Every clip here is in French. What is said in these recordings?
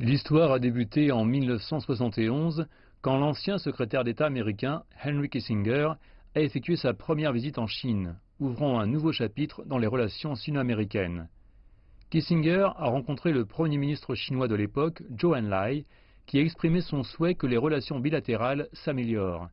L'histoire a débuté en 1971 quand l'ancien secrétaire d'État américain Henry Kissinger a effectué sa première visite en Chine, ouvrant un nouveau chapitre dans les relations sino-américaines. Kissinger a rencontré le premier ministre chinois de l'époque, Zhou Enlai, qui a exprimé son souhait que les relations bilatérales s'améliorent.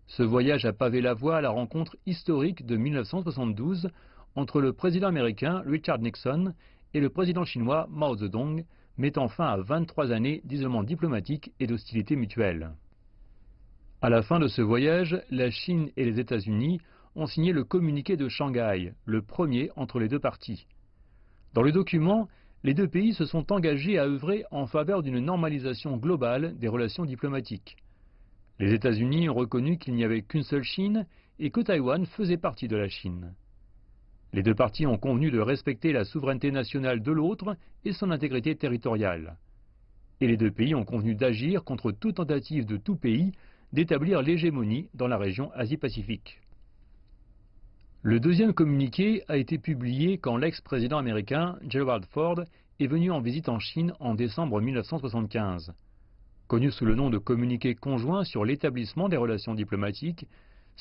Ce voyage a pavé la voie à la rencontre historique de 1972 entre le président américain Richard Nixon et le président chinois Mao Zedong, mettant fin à 23 années d'isolement diplomatique et d'hostilité mutuelle. À la fin de ce voyage, la Chine et les États-Unis ont signé le communiqué de Shanghai, le premier entre les deux parties. Dans le document, les deux pays se sont engagés à œuvrer en faveur d'une normalisation globale des relations diplomatiques. Les États-Unis ont reconnu qu'il n'y avait qu'une seule Chine et que Taïwan faisait partie de la Chine. Les deux parties ont convenu de respecter la souveraineté nationale de l'autre et son intégrité territoriale. Et les deux pays ont convenu d'agir contre toute tentative de tout pays d'établir l'hégémonie dans la région Asie-Pacifique. Le deuxième communiqué a été publié quand l'ex-président américain Gerald Ford est venu en visite en Chine en décembre 1975. Connu sous le nom de communiqué conjoint sur l'établissement des relations diplomatiques,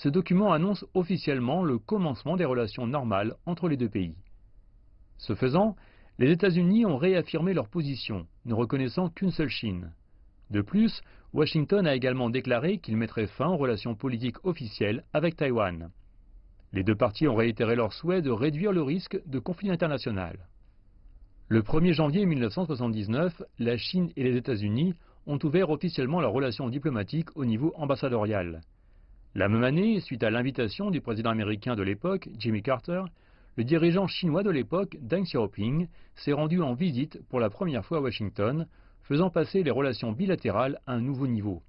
ce document annonce officiellement le commencement des relations normales entre les deux pays. Ce faisant, les États-Unis ont réaffirmé leur position, ne reconnaissant qu'une seule Chine. De plus, Washington a également déclaré qu'il mettrait fin aux relations politiques officielles avec Taïwan. Les deux parties ont réitéré leur souhait de réduire le risque de conflit international. Le 1er janvier 1979, la Chine et les États-Unis ont ouvert officiellement leurs relations diplomatiques au niveau ambassadorial. La même année, suite à l'invitation du président américain de l'époque, Jimmy Carter, le dirigeant chinois de l'époque, Deng Xiaoping, s'est rendu en visite pour la première fois à Washington, faisant passer les relations bilatérales à un nouveau niveau.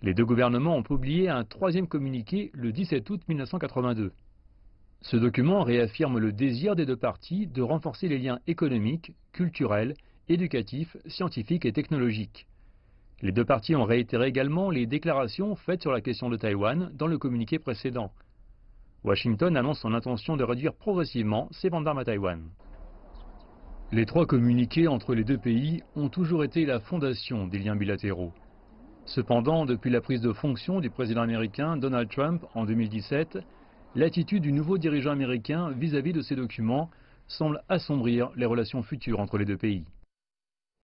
Les deux gouvernements ont publié un troisième communiqué le 17 août 1982. Ce document réaffirme le désir des deux parties de renforcer les liens économiques, culturels, éducatifs, scientifiques et technologiques. Les deux parties ont réitéré également les déclarations faites sur la question de Taïwan dans le communiqué précédent. Washington annonce son intention de réduire progressivement ses ventes d'armes à Taïwan. Les trois communiqués entre les deux pays ont toujours été la fondation des liens bilatéraux. Cependant, depuis la prise de fonction du président américain Donald Trump en 2017, l'attitude du nouveau dirigeant américain vis-à-vis de ces documents semble assombrir les relations futures entre les deux pays.